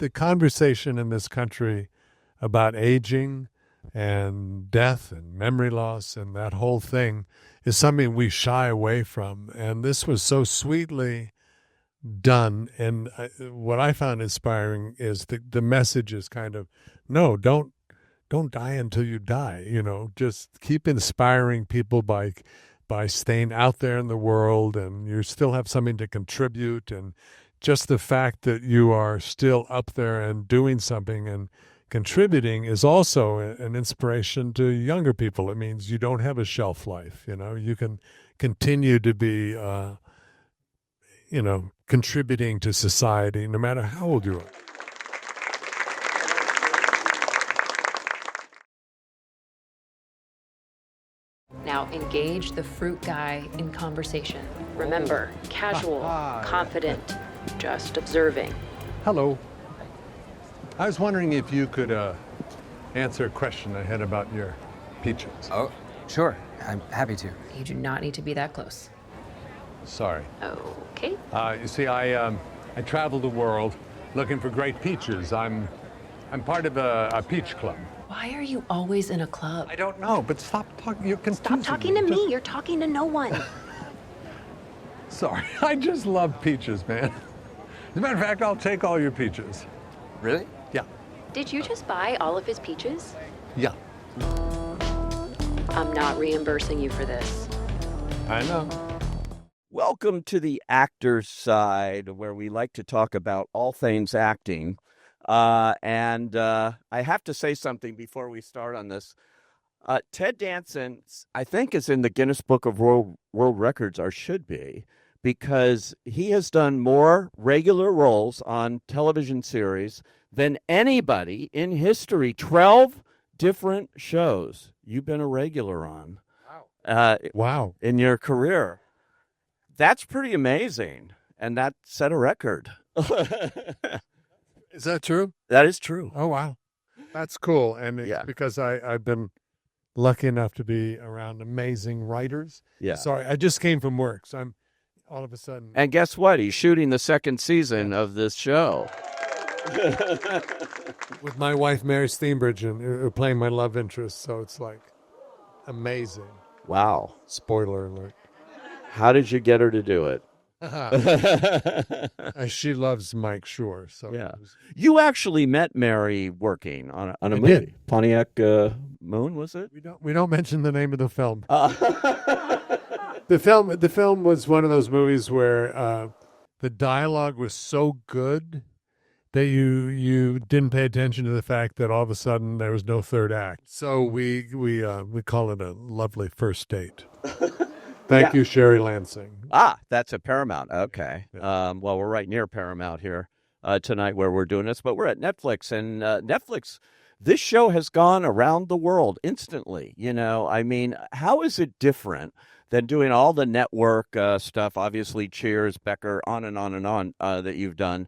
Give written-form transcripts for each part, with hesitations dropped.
the conversation in this country about aging and death and memory loss and that whole thing is something we shy away from. And this was so sweetly done. And what I found inspiring is the message is kind of, no, don't die until you die. Just keep inspiring people by staying out there in the world, and you still have something to contribute. And just the fact that you are still up there and doing something and contributing is also an inspiration to younger people. It means you don't have a shelf life. You can continue to be, contributing to society no matter how old you are. Now engage the fruit guy in conversation. Remember, casual, confident, just observing. Hello. I was wondering if you could answer a question I had about your peaches. Oh, sure. I'm happy to. You do not need to be that close. Sorry. Okay. You see, I travel the world looking for great peaches. I'm part of a peach club. Why are you always in a club? I don't know, but stop talking. You're confusing Stop talking to me. You're talking to no one. Sorry. I just love peaches, man. As a matter of fact, I'll take all your peaches. Really? Yeah. Did you just buy all of his peaches? Yeah. I'm not reimbursing you for this. I know. Welcome to the Actor's Side, where we like to talk about all things acting. And I have to say something before we start on this. Ted Danson, I think, is in the Guinness Book of World Records, or should be, because he has done more regular roles on television series than anybody in history. 12 different shows you've been a regular on. Wow. Wow. In your career. That's pretty amazing. And that set a record. Is that true? That is true. Oh, wow. That's cool. And it's because I've been lucky enough to be around amazing writers. Yeah. Sorry, I just came from work, so I'm all of a sudden. And guess what? He's shooting the second season of this show. With my wife, Mary Steenbridge, and playing my love interest. So it's like amazing. Wow. Spoiler alert. How did you get her to do it? She loves Mike Shore. So yeah. You actually met Mary working on a movie. Did. Pontiac Moon, was it? We don't mention the name of the film. The film was one of those movies where the dialogue was so good that you didn't pay attention to the fact that all of a sudden there was no third act. So we call it a lovely first date. Thank you, Sherry Lansing. That's a Paramount. Okay. Yeah. Well, we're right near Paramount here tonight where we're doing this, but we're at Netflix, and Netflix, this show has gone around the world instantly. I mean, how is it different than doing all the network stuff, obviously Cheers, Becker, on and on and on that you've done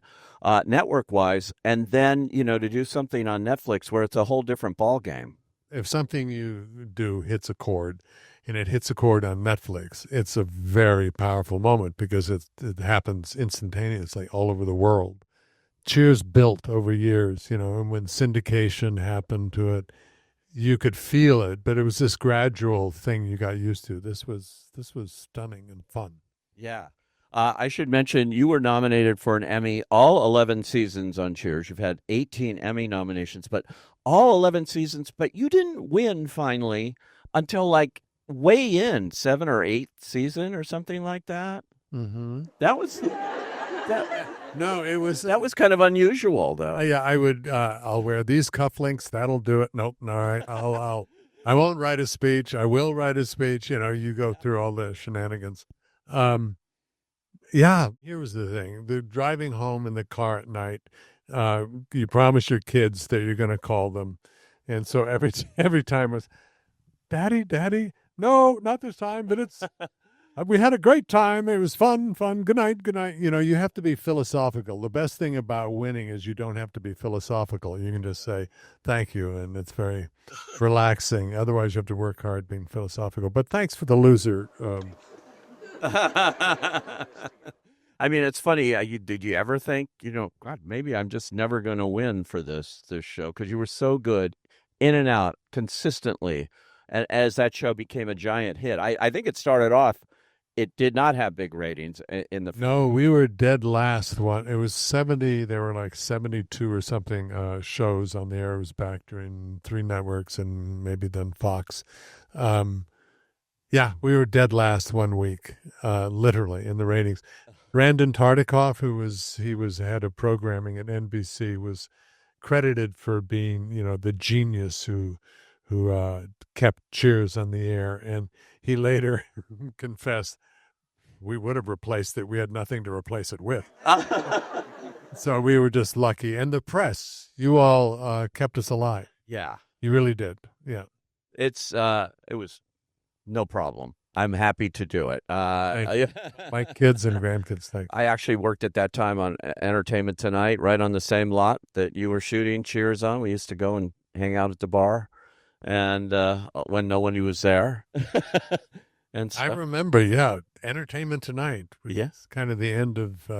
network-wise, and then, to do something on Netflix where it's a whole different ballgame? If something you do hits a chord, and it hits a chord on Netflix, it's a very powerful moment because it happens instantaneously all over the world. Cheers built over years, and when syndication happened to it, you could feel it, but it was this gradual thing you got used to. This was stunning and fun. Yeah. I should mention you were nominated for an Emmy all 11 seasons on Cheers. You've had 18 Emmy nominations, but all 11 seasons, but you didn't win finally until way in 7th or 8th season or something like that. Mm-hmm. That was No, it was that was kind of unusual, though. Yeah, I would. I'll wear these cufflinks. That'll do it. Nope. All right. I won't write a speech. I will write a speech. You go through all the shenanigans. Yeah. Here was the thing: the driving home in the car at night. You promise your kids that you're going to call them, and so every time it was, Daddy. No, not this time. But it's. We had a great time. It was fun. Good night. You have to be philosophical. The best thing about winning is you don't have to be philosophical. You can just say thank you, and it's very relaxing. Otherwise, you have to work hard being philosophical. But thanks for the loser. I mean, it's funny. Did you ever think, God, maybe I'm just never going to win for this show because you were so good, in and out, consistently, and as that show became a giant hit. I think it started off. It did not have big ratings in the. No, we were dead last one. It was 70. There were like 72 or something shows on the air. It was back during 3 networks and maybe then Fox. Yeah, we were dead last one week, literally in the ratings. Brandon Tartikoff, he was head of programming at NBC, was credited for being, the genius who kept Cheers on the air, and he later confessed we would have replaced it. We had nothing to replace it with. So we were just lucky. And the press, you all kept us alive. Yeah, You really did. Yeah. it was no problem. I'm happy to do it. My kids and grandkids, thank you. I actually worked at that time on Entertainment Tonight, right on the same lot that you were shooting Cheers on. We used to go and hang out at the bar, and when nobody was there. And I stuff. remember, yeah, Entertainment Tonight was Yeah. kind of the end of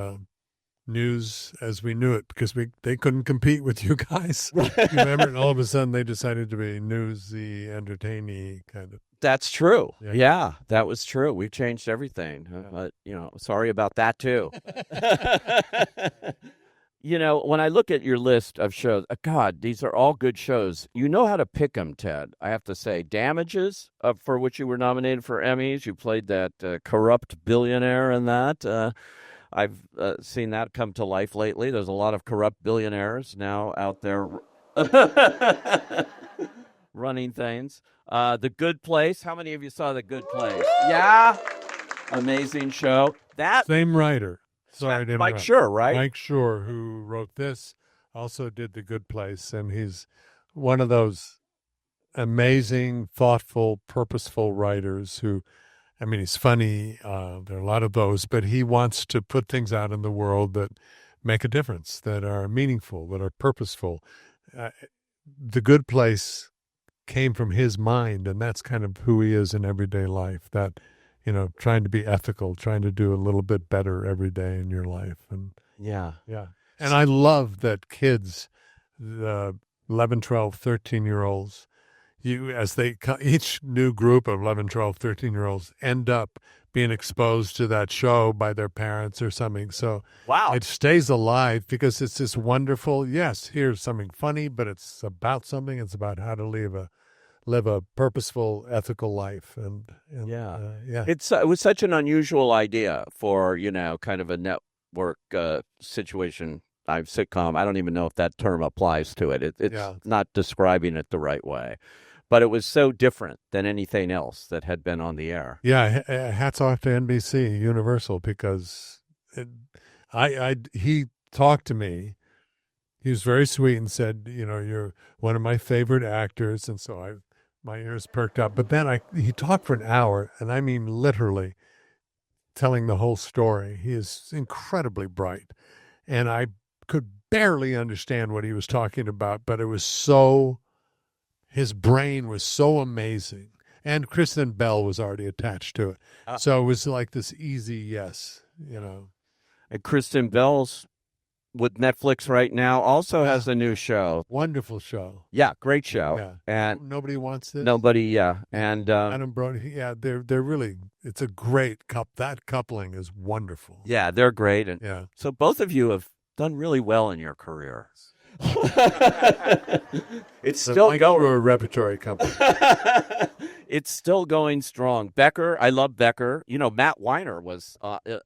news as we knew it because they couldn't compete with you guys. You remember? And all of a sudden they decided to be newsy, entertaining kind of. That's true. Yeah. Yeah, that was true. We've changed everything. But, sorry about that, too. When I look at your list of shows, God, these are all good shows. You know how to pick them, Ted. I have to say. Damages, for which you were nominated for Emmys. You played that corrupt billionaire in that. I've seen that come to life lately. There's a lot of corrupt billionaires now out there running things. The Good Place. How many of you saw The Good Place? Yeah. Amazing show. That Same writer. Sorry to interrupt. Mike Schur, right? Mike Schur, who wrote this, also did The Good Place, and he's one of those amazing, thoughtful, purposeful writers who, he's funny. There are a lot of those, but he wants to put things out in the world that make a difference, that are meaningful, that are purposeful. The Good Place came from his mind, and that's kind of who he is in everyday life, that trying to be ethical, trying to do a little bit better every day in your life. And Yeah. and I love that kids, the 11, 12, 13-year-olds, each new group of 11, 12, 13-year-olds end up being exposed to that show by their parents or something. So Wow. it stays alive because it's this wonderful, yes, here's something funny, but it's about something. It's about how to live a purposeful, ethical life. And Yeah. yeah. It was such an unusual idea for, kind of a network situation. Sitcom. I don't even know if that term applies to it. It's not describing it the right way. But it was so different than anything else that had been on the air. Yeah, hats off to NBC, Universal, because he talked to me. He was very sweet and said, you're one of my favorite actors. And so my ears perked up. But then he talked for an hour, and I mean literally telling the whole story. He is incredibly bright. And I could barely understand what he was talking about, but it was his brain was so amazing. And Kristen Bell was already attached to it. So it was like this easy yes, And Kristen Bell's with Netflix right now also has a new show. Wonderful show. Yeah, great show. Yeah. And Nobody Wants This? nobody, yeah. And Adam Brody, yeah, they're really, it's a great that coupling is wonderful. yeah, they're great. And Yeah. so both of you have done really well in your career. It's still going. We're a repertory company. It's still going strong. Becker, I love Becker. Matt Weiner was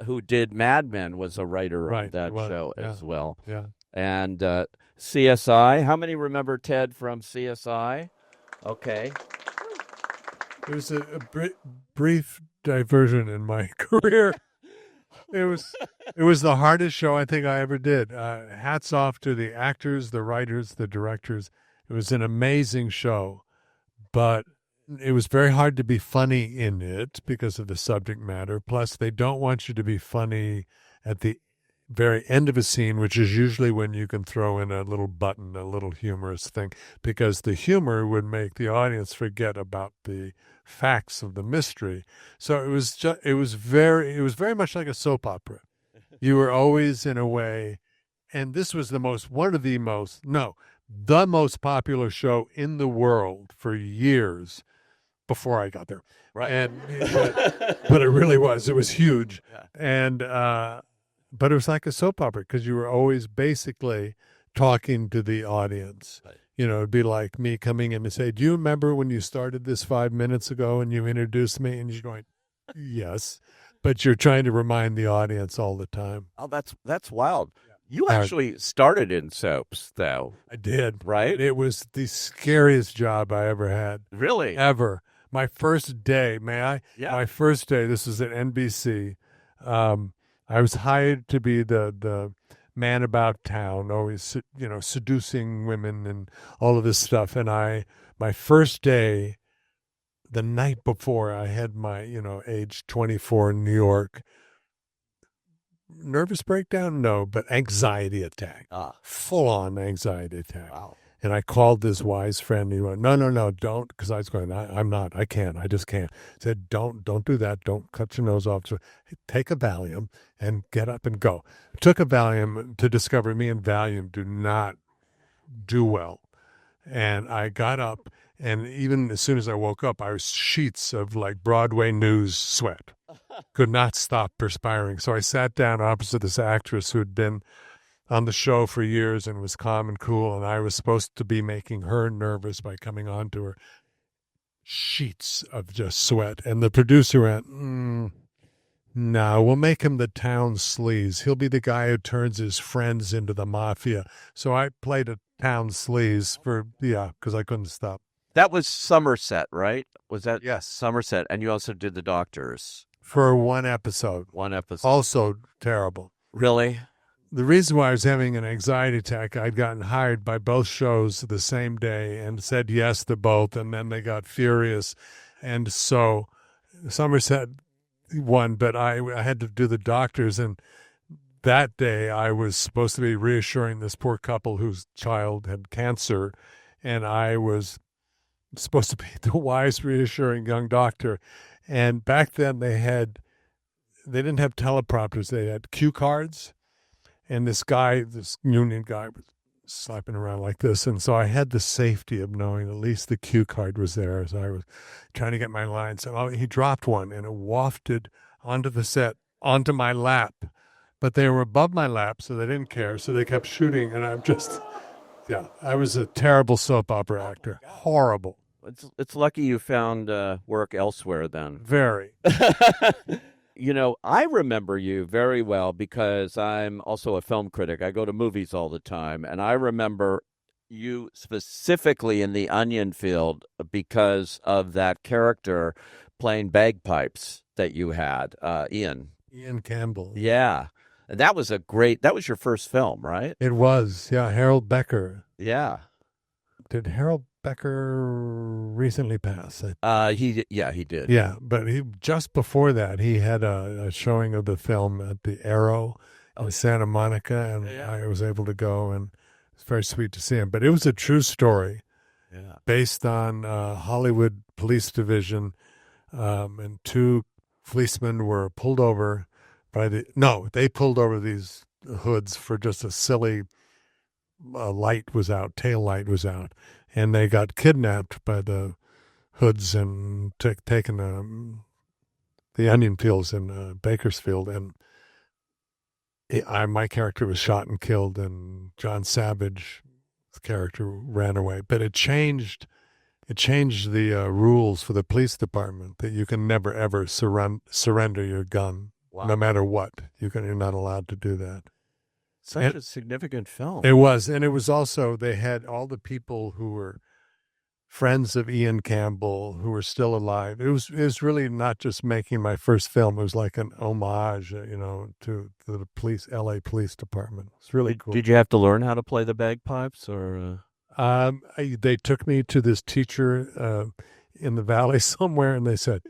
who did Mad Men, was a writer Right, of that he was, show yeah. as well. Yeah. And CSI. How many remember Ted from CSI? Okay. It was a brief diversion in my career. It was the hardest show I think I ever did. Hats off to the actors, the writers, the directors. It was an amazing show, but it was very hard to be funny in it because of the subject matter. Plus, they don't want you to be funny at the very end of a scene, which is usually when you can throw in a little button, a little humorous thing, because the humor would make the audience forget about the facts of the mystery. So it was very much like a soap opera. You were always, in a way, and this was the most popular show in the world for years before I got there. Right. And but it really was. It was huge. Yeah. And but it was like a soap opera because you were always basically talking to the audience. Right. You know, it'd be like me coming in and say, "Do you remember when you started this 5 minutes ago and you introduced me?" And you're going, "Yes," but you're trying to remind the audience all the time. Oh, that's wild. You actually started in soaps, though. I did. Right? It was the scariest job I ever had. Really? Ever. My first day, may I? Yeah. My first day, this was at NBC. I was hired to be the man about town, always, seducing women and all of this stuff. And my first day, the night before, I had my, age 24 in New York. Nervous breakdown? No, but anxiety attack. Full-on anxiety attack. Wow. And I called this wise friend. He went, no, don't, because I was going, I can't, I just can't. He said, don't do that. Don't cut your nose off. So take a Valium and get up and go. Took a Valium to discover me and Valium do not do well. And I got up, and even as soon as I woke up, I was sheets of like Broadway news sweat. Could not stop perspiring. So I sat down opposite this actress who had been on the show for years and was calm and cool, and I was supposed to be making her nervous by coming on to her. Sheets of just sweat. And the producer went, no, we'll make him the town sleaze. He'll be the guy who turns his friends into the mafia. So I played a town sleaze because I couldn't stop. That was Somerset, right? Was that Yes. Somerset? And you also did The Doctors. For one episode. Also terrible. Really? The reason why I was having an anxiety attack, I'd gotten hired by both shows the same day and said yes to both, and then they got furious. And so Somerset won, but I had to do The Doctors, and that day I was supposed to be reassuring this poor couple whose child had cancer, and I was supposed to be the wise, reassuring young doctor. And back then they didn't have teleprompters, they had cue cards. And this union guy was slapping around like this. And so I had the safety of knowing at least the cue card was there as I was trying to get my lines. And he dropped one, and it wafted onto the set, onto my lap. But they were above my lap, so they didn't care. So they kept shooting. And I was a terrible soap opera actor. Horrible. It's lucky you found work elsewhere then. Very. I remember you very well because I'm also a film critic. I go to movies all the time. And I remember you specifically in The Onion Field because of that character playing bagpipes that you had, Ian. Ian Campbell. Yeah. And that was your first film, right? It was, yeah. Harold Becker. Yeah. Did Harold Becker recently pass? He did. Yeah, but just before that, he had a showing of the film at the Arrow in Santa Monica, and I was able to go, and it's very sweet to see him. But it was a true story, based on Hollywood Police Division, and two policemen were pulled over they pulled over these hoods for just a silly tail light was out. And they got kidnapped by the hoods and taken the onion fields in Bakersfield. And my character was shot and killed, and John Savage's character ran away. But it changed the rules for the police department that you can never, ever surrender your gun, no matter what. You're not allowed to do that. Such a significant film. It was. And it was also, they had all the people who were friends of Ian Campbell who were still alive. It was really not just making my first film. It was like an homage, to the LA Police Department. It's really cool. Did you have to learn how to play the bagpipes or? They took me to this teacher in the valley somewhere, and they said,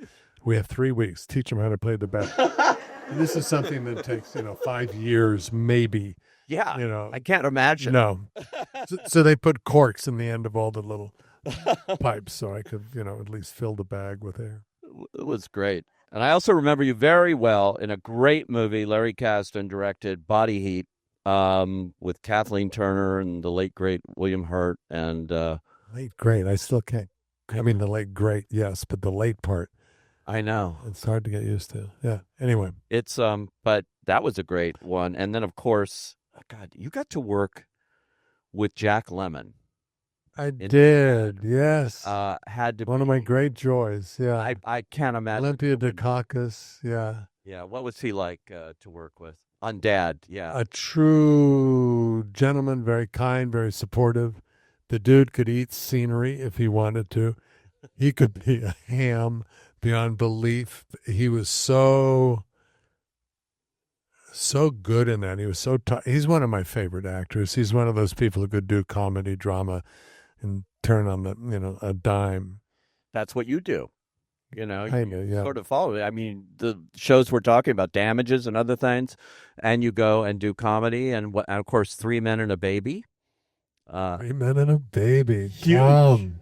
we have 3 weeks. Teach them how to play the bagpipes. This is something that takes, 5 years, maybe. Yeah, I can't imagine. No. So they put corks in the end of all the little pipes so I could, at least fill the bag with air. It was great. And I also remember you very well in a great movie Larry Kasdan directed, Body Heat, with Kathleen Turner and the late great William Hurt. And Late great. I still can't. I mean, the late great, yes, but the late part, I know it's hard to get used to. Yeah. Anyway, it's but that was a great one. And then of course, oh God, you got to work with Jack Lemmon. I did. Yes. Had to One of be, my great joys. Yeah. I can't imagine. Olympia Dukakis. Yeah. Yeah, what was he like to work with? On Dad, yeah. A true gentleman, very kind, very supportive. The dude could eat scenery if he wanted to. He could be a ham beyond belief. He was so good in that. He was he's one of my favorite actors. He's one of those people who could do comedy, drama, and turn on a dime. That's what you do. You Yeah. sort of follow it. I mean, the shows we're talking about, Damages and other things, and you go and do comedy, and of course, Three Men and a Baby. 3 Men and a Baby. Huge.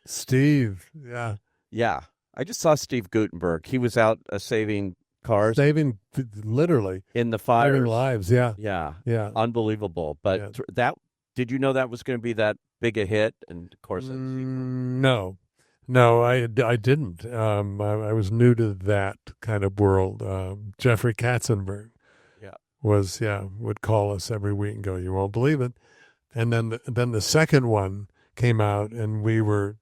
Steve. Yeah. Yeah. I just saw Steve Guttenberg. He was out saving cars Literally. in the fire. Saving lives. Yeah. Yeah. Yeah. Unbelievable. But did you know that was going to be that big a hit? And of course, No. No, I didn't. I was new to that kind of world. Jeffrey Katzenberg would call us every week and go, "You won't believe it." And then the second one came out, and we were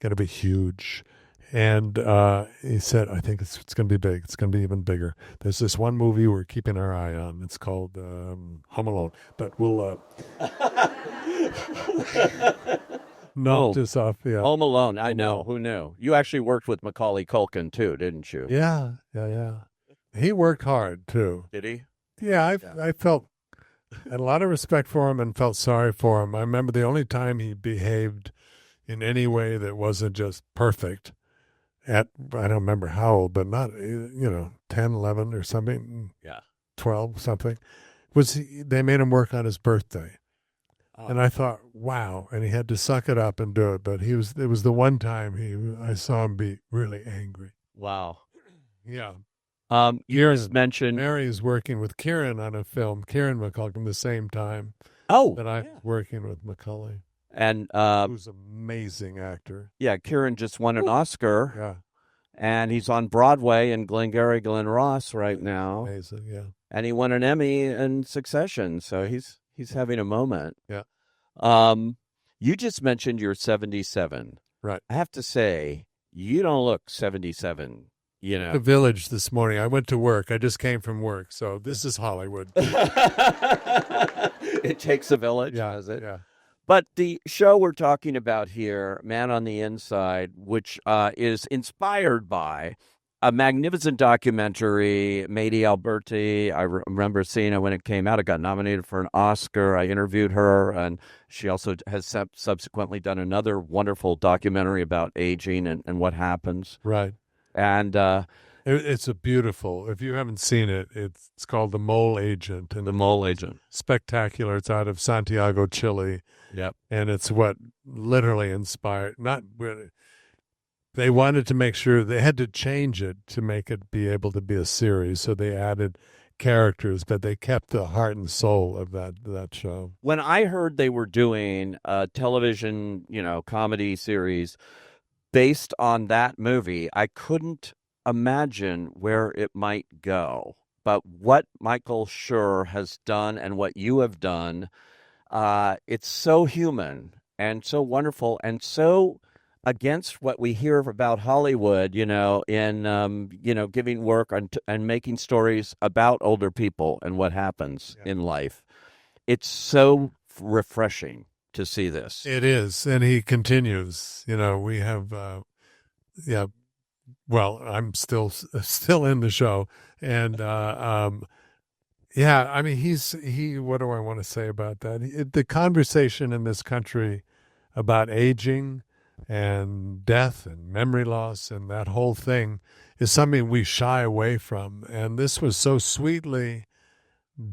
going to be huge. And he said, "I think it's going to be big. It's going to be even bigger. There's this one movie we're keeping our eye on. It's called Home Alone, but we'll." Knocked us off. Yeah. Home Alone. I know. Who knew? You actually worked with Macaulay Culkin too, didn't you? Yeah. He worked hard too. Did he? Yeah, I felt had a lot of respect for him and felt sorry for him. I remember the only time he behaved in any way that wasn't just perfect I don't remember how old, but not 10, 11 or something. Yeah. 12 something. They made him work on his birthday. And I thought, wow, and he had to suck it up and do it. But it was the one time I saw him be really angry. Wow. Yeah. You just mentioned Mary is working with Kieran on a film, Kieran McCulkin, the same time that I'm working with Macaulay. And who's an amazing actor. Yeah, Kieran just won an Oscar. Yeah. And he's on Broadway in Glengarry Glen Ross right now. Amazing, yeah. And he won an Emmy in Succession, so he's having a moment. Yeah. You just mentioned you're 77. Right. I have to say, you don't look 77. The Village this morning. I went to work. I just came from work, so this is Hollywood. It takes a village, does it? Yeah. But the show we're talking about here, Man on the Inside, which is inspired by a magnificent documentary, Mady Alberti. I remember seeing it when it came out. It got nominated for an Oscar. I interviewed her, and she also has subsequently done another wonderful documentary about aging and what happens. Right. And it's a beautiful. If you haven't seen it, it's called The Mole Agent. And The Mole Agent. Spectacular. It's out of Santiago, Chile. Yep. And it's what literally inspired. They wanted to make sure they had to change it to make it be able to be a series. So they added characters, but they kept the heart and soul of that show. When I heard they were doing a television, comedy series based on that movie, I couldn't imagine where it might go. But what Michael Schur has done and what you have done, it's so human and so wonderful and so against what we hear about Hollywood, in giving work and making stories about older people and what happens in life. It's so refreshing to see this. It is, and he continues. We have, well, I'm still in the show, and I mean, he. What do I want to say about that? The conversation in this country about aging and death and memory loss and that whole thing is something we shy away from, and this was so sweetly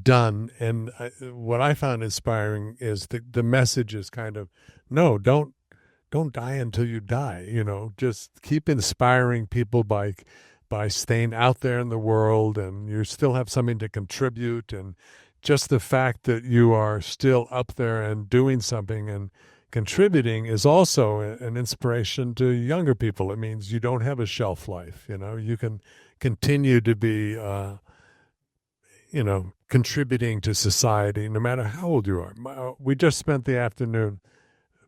done. And what I found inspiring is the message is kind of, no, don't die until you die. Just keep inspiring people by by staying out there in the world, and you still have something to contribute. And just the fact that you are still up there and doing something and contributing is also an inspiration to younger people. It means you don't have a shelf life. You can continue to be, contributing to society no matter how old you are. We just spent the afternoon.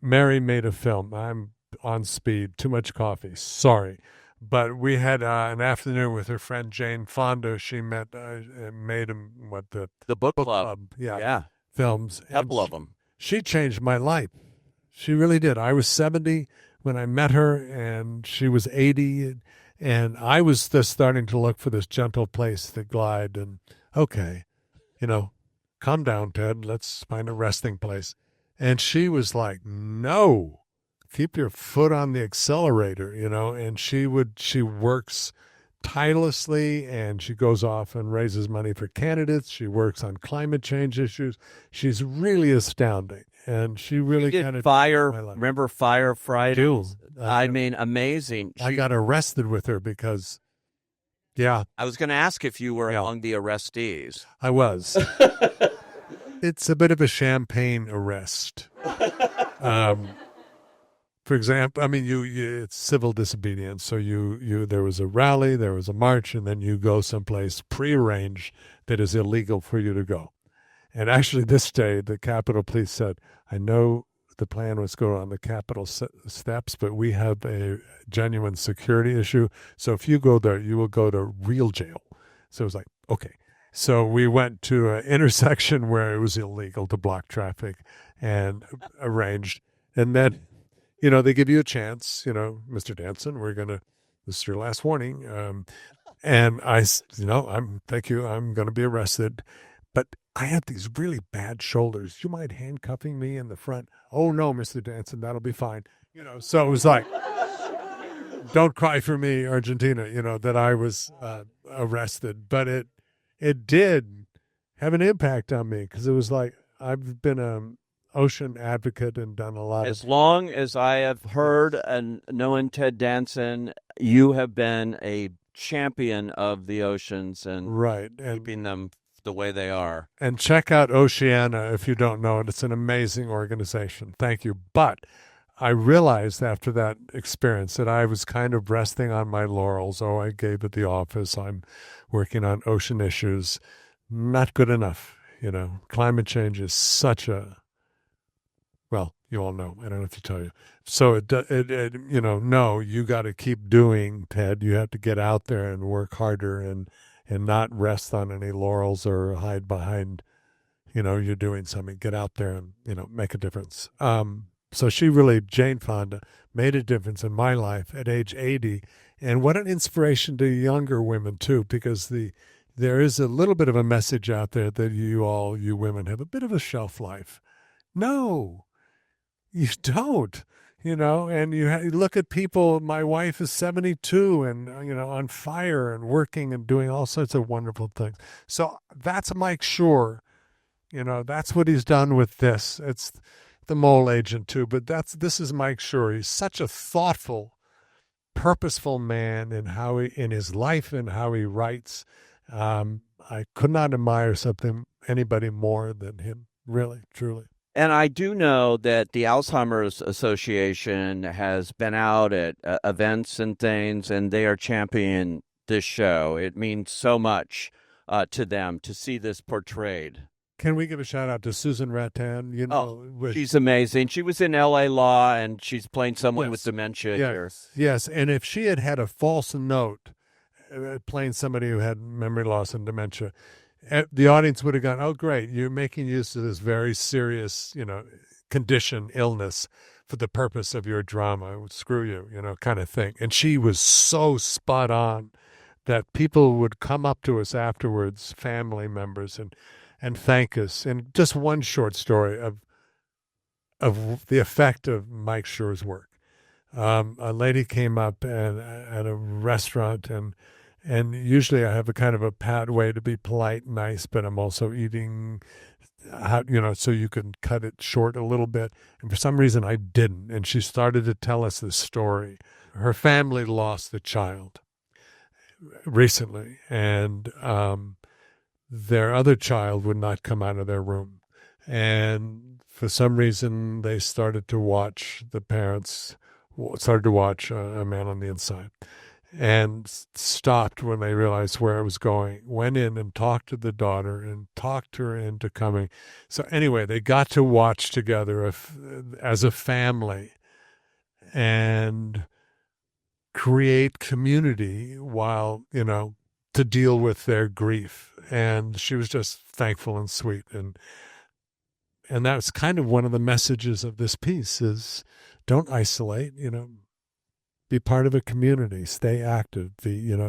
Mary made a film. I'm on speed, too much coffee. Sorry. But we had an afternoon with her friend Jane Fonda. She made The book club. Yeah. Films. Couple of them. She changed my life. She really did. I was 70 when I met her, and she was 80, and I was just starting to look for this gentle place to glide. And okay, calm down, Ted. Let's find a resting place. And she was like, no, keep your foot on the accelerator, and she works tirelessly, and she goes off and raises money for candidates. She works on climate change issues. She's really astounding. And she really kind of remember Fire Friday? I mean, amazing. I got arrested with her because, yeah. I was going to ask if you were among the arrestees. I was. It's a bit of a champagne arrest. For example, it's civil disobedience. So there was a rally, there was a march, and then you go someplace prearranged that is illegal for you to go. And actually, this day, the Capitol Police said, I know the plan was to go on the Capitol steps, but we have a genuine security issue. So if you go there, you will go to real jail. So it was like, okay. So we went to an intersection where it was illegal to block traffic and arranged. And then, they give you a chance, Mr. Danson, this is your last warning. And thank you, I'm going to be arrested. But I have these really bad shoulders. You mind handcuffing me in the front? Oh, no, Mr. Danson, that'll be fine. So it was like, don't cry for me, Argentina, that I was arrested. But it did have an impact on me because it was like I've been an ocean advocate and done a lot. As long as I have heard and known Ted Danson, you have been a champion of the oceans and keeping them the way they are. And check out Oceana if you don't know it. It's an amazing organization. Thank you. But I realized after that experience that I was kind of resting on my laurels. Oh, I gave it the office. I'm working on ocean issues. Not good enough. Climate change is such a, well, you all know. I don't have to tell you. So no, you got to keep doing, Ted. You have to get out there and work harder and not rest on any laurels or hide behind, you're doing something. Get out there and, make a difference. So Jane Fonda, made a difference in my life at age 80. And what an inspiration to younger women, too, because there is a little bit of a message out there that you women have a bit of a shelf life. No, you don't. And you look at people, my wife is 72 and, on fire and working and doing all sorts of wonderful things. So that's Mike Schur. That's what he's done with this. It's the mole agent too, but this is Mike Schur. He's such a thoughtful, purposeful man in his life and how he writes. I could not admire anybody more than him, really, truly. And I do know that the Alzheimer's Association has been out at events and things, and they are championing this show. It means so much to them to see this portrayed. Can we give a shout out to Susan Rattan? She's amazing. She was in L.A. Law, and she's playing someone with dementia here. Yes, and if she had a false note playing somebody who had memory loss and dementia, the audience would have gone, oh, great, you're making use of this very serious, condition, illness for the purpose of your drama. Screw you, kind of thing. And she was so spot on that people would come up to us afterwards, family members, and thank us. And just one short story of the effect of Mike Schur's work. A lady came up at a restaurant, and usually I have a kind of a pat way to be polite, nice, but I'm also eating, so you can cut it short a little bit. And for some reason I didn't. And she started to tell us this story. Her family lost a child recently, and their other child would not come out of their room. And for some reason, they started to watch the parents, started to watch A Man on the Inside, and stopped when they realized where it was going, went in and talked to the daughter and talked her into coming. So anyway, they got to watch together as a family and create community while, to deal with their grief. And she was just thankful and sweet. And that's kind of one of the messages of this piece is don't isolate, be part of a community, stay active,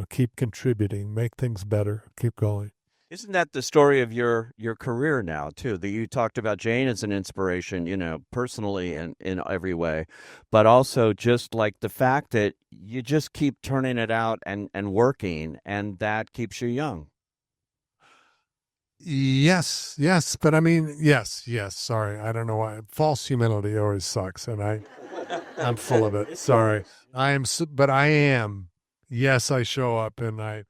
keep contributing, make things better, keep going. Isn't that the story of your career now, too? That you talked about Jane as an inspiration, personally and in every way, but also just like the fact that you just keep turning it out and working, and that keeps you young. Yes, but I mean, yes, sorry. I don't know why. False humility always sucks, and I'm full of it. Sorry. But I am. Yes, I show up and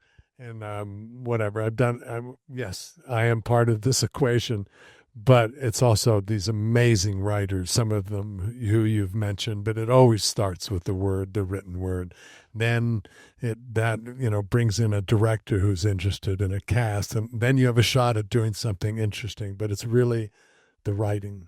whatever I've done. Yes, I am part of this equation, but it's also these amazing writers, some of them who you've mentioned, but it always starts with the written word. Then that brings in a director who's interested in a cast, and then you have a shot at doing something interesting, but it's really the writing.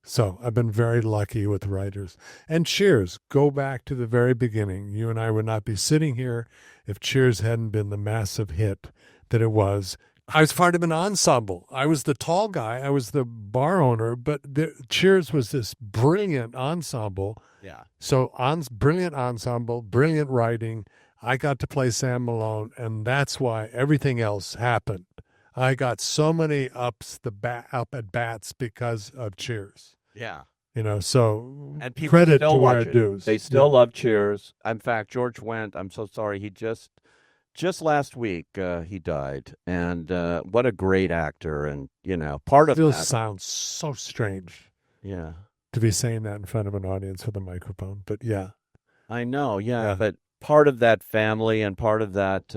So I've been very lucky with writers. And Cheers, go back to the very beginning. You and I would not be sitting here if Cheers hadn't been the massive hit that it was. I was part of an ensemble. I was the tall guy. I was the bar owner, but Cheers was this brilliant ensemble. Yeah. So brilliant ensemble, brilliant writing. I got to play Sam Malone, and that's why everything else happened. I got so many up at bats because of Cheers. Yeah. So and people credit still to watch where it. it dues. They still love Cheers. In fact, George Wendt, I'm so sorry, he just last week he died, and what a great actor, and part of Still that sounds so strange. Yeah. To be saying that in front of an audience with a microphone, but yeah. I know, yeah, but part of that family and part of that,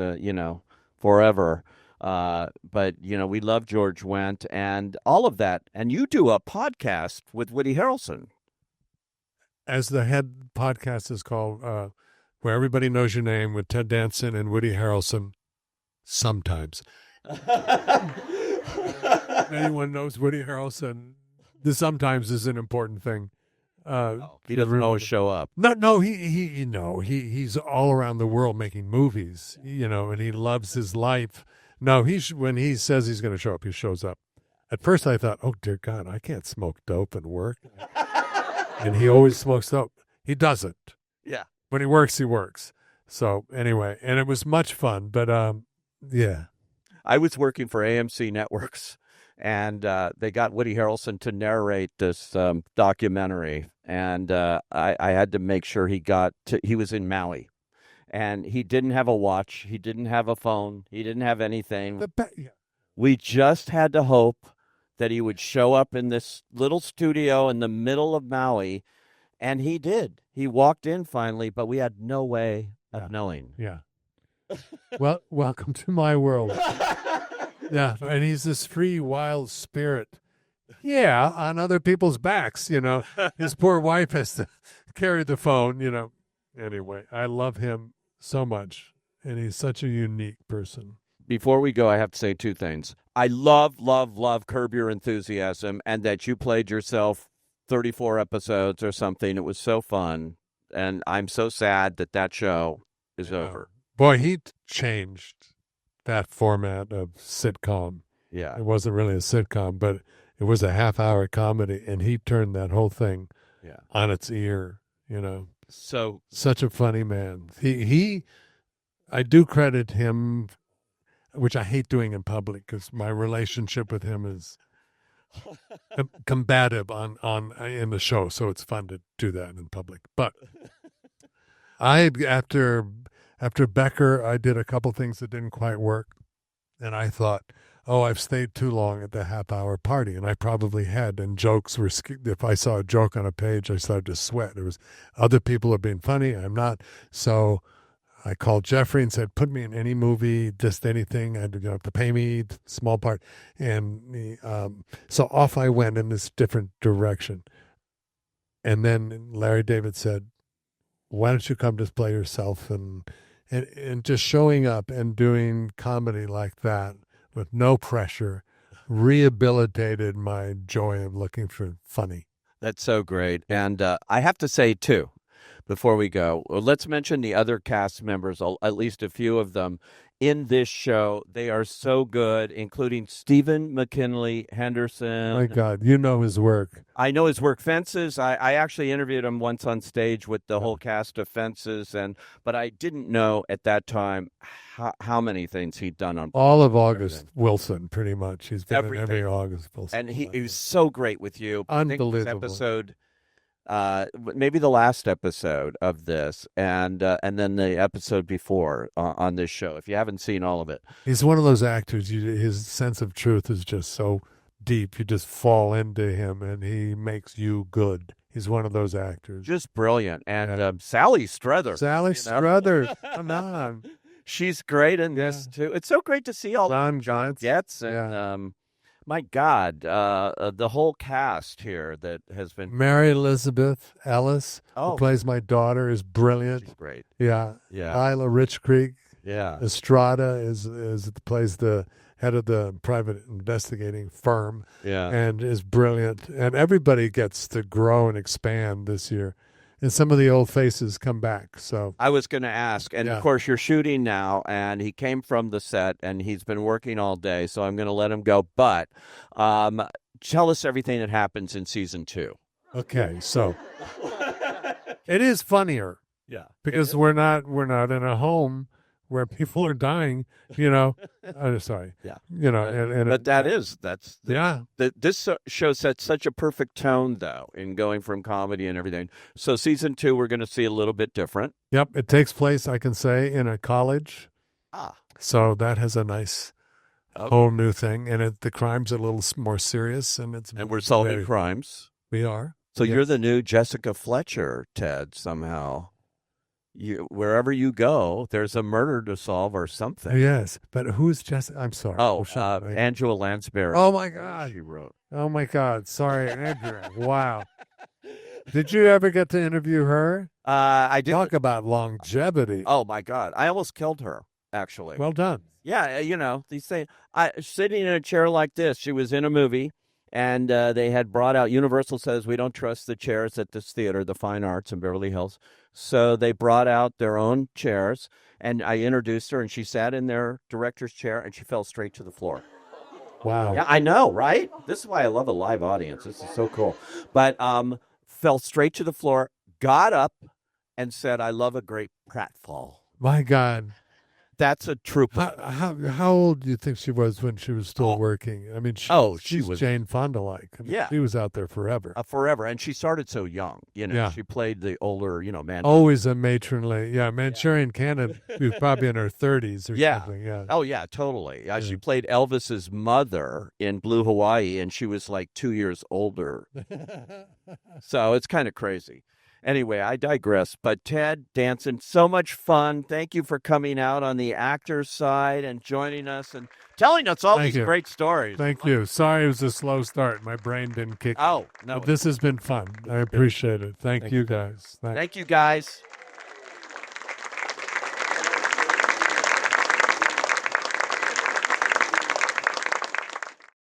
forever. But, we love George Wendt and all of that. And you do a podcast with Woody Harrelson. As the head podcast is called, Where Everybody Knows Your Name, with Ted Danson and Woody Harrelson. Sometimes. Anyone knows Woody Harrelson, the sometimes is an important thing. He doesn't always show up. No, he's all around the world making movies, and he loves his life. No, when he says he's going to show up, he shows up. At first I thought, oh, dear God, I can't smoke dope and work. And he always smokes dope. He doesn't. Yeah. When he works, he works. So anyway, and it was much fun, but yeah. I was working for AMC Networks, and they got Woody Harrelson to narrate this documentary, and I had to make sure he was in Maui. And he didn't have a watch. He didn't have a phone. He didn't have anything. We just had to hope that he would show up in this little studio in the middle of Maui. And he did. He walked in finally, but we had no way of knowing. Yeah. Well, welcome to my world. Yeah. And he's this free, wild spirit. Yeah. On other people's backs, His poor wife has to carry the phone, Anyway, I love him so much, and he's such a unique person. Before we go, I have to say two things. I love Curb Your Enthusiasm, and that you played yourself 34 episodes or something. It was so fun, and I'm so sad that show is over. Boy, he changed that format of sitcom. Yeah. It wasn't really a sitcom, but it was a half-hour comedy, and he turned that whole thing on its ear, So such a funny man. I do credit him, which I hate doing in public because my relationship with him is combative in the show, so it's fun to do that in public. But after Becker, I did a couple things that didn't quite work, and I thought, oh, I've stayed too long at the half-hour party, and I probably had. And jokes were, if I saw a joke on a page, I started to sweat. There was other people are being funny, I'm not. So I called Jeffrey and said, put me in any movie, just anything. You don't have to pay me, small part. And so off I went in this different direction. And then Larry David said, why don't you come just play yourself? And just showing up and doing comedy like that with no pressure rehabilitated my joy of looking for funny. That's so great. And I have to say, too, before we go, let's mention the other cast members, at least a few of them, in this show. They are so good, including Stephen McKinley Henderson. My God, you know his work. I know his work. Fences. I actually interviewed him once on stage with the whole cast of Fences, but I didn't know at that time how many things he'd done on all of August Wilson, pretty much. He's been everything. in every August Wilson, and he was so great with you. Unbelievable. I think this episode, maybe the last episode of this, and then the episode before on this show. If you haven't seen all of it, he's one of those actors. His sense of truth is just so deep. You just fall into him, and he makes you good. He's one of those actors. Just brilliant. And Sally Struthers. Sally Struthers. Come on. She's great in this, too. It's so great to see all Don Johnson. gets. And my God, the whole cast here that has been. Mary Elizabeth Ellis, who plays my daughter, is brilliant. She's great. Yeah. Yeah. Isla Richcreek. Yeah. Estrada plays the head of the private investigating firm. Yeah. And is brilliant. And everybody gets to grow and expand this year. And some of the old faces come back. So I was going to ask, and of course you're shooting now, and he came from the set, and he's been working all day, so I'm going to let him go. But tell us everything that happens in season 2. Okay, so it is funnier, because we're not in a home where people are dying, sorry. Yeah. But this show sets such a perfect tone, though, in going from comedy and everything. So season 2, we're going to see a little bit different. Yep. It takes place, I can say, in a college. Ah. So that has a nice whole new thing. And the crime's a little more serious. And we're solving crimes. We are. So you're the new Jessica Fletcher, Ted, somehow. Wherever you go, there's a murder to solve or something. Yes, but who's Jessica? I'm sorry. Angela Lansbury. Oh, my God. She wrote. Oh, my God. Sorry, Andrea. Wow. Did you ever get to interview her? I did. Talk about longevity. Oh, my God. I almost killed her, actually. Well done. Yeah, they say, sitting in a chair like this, she was in a movie. And they had brought out, Universal says, we don't trust the chairs at this theater, the Fine Arts in Beverly Hills. So they brought out their own chairs, and I introduced her, and she sat in their director's chair, and she fell straight to the floor. Wow. Yeah, I know, right? This is why I love a live audience. This is so cool. But fell straight to the floor, got up, and said, I love a great pratfall. My God. That's a trooper. How old do you think she was when she was still working? I mean, she's was Jane Fonda-like. I mean, she was out there forever. Forever. And she started so young. She played the older, man. Always a matronly. Yeah, Manchurian Candidate, she was probably in her 30s or something. Yeah. Oh, yeah, totally. She played Elvis's mother in Blue Hawaii, and she was like 2 years older. So it's kind of crazy. Anyway, I digress. But Ted Danson, so much fun. Thank you for coming out on the actor's side and joining us and telling us all these great stories. Thank you. Sorry it was a slow start. My brain didn't kick. Oh, no. But this has been fun. I appreciate it. Thank you, guys. Thank you, guys.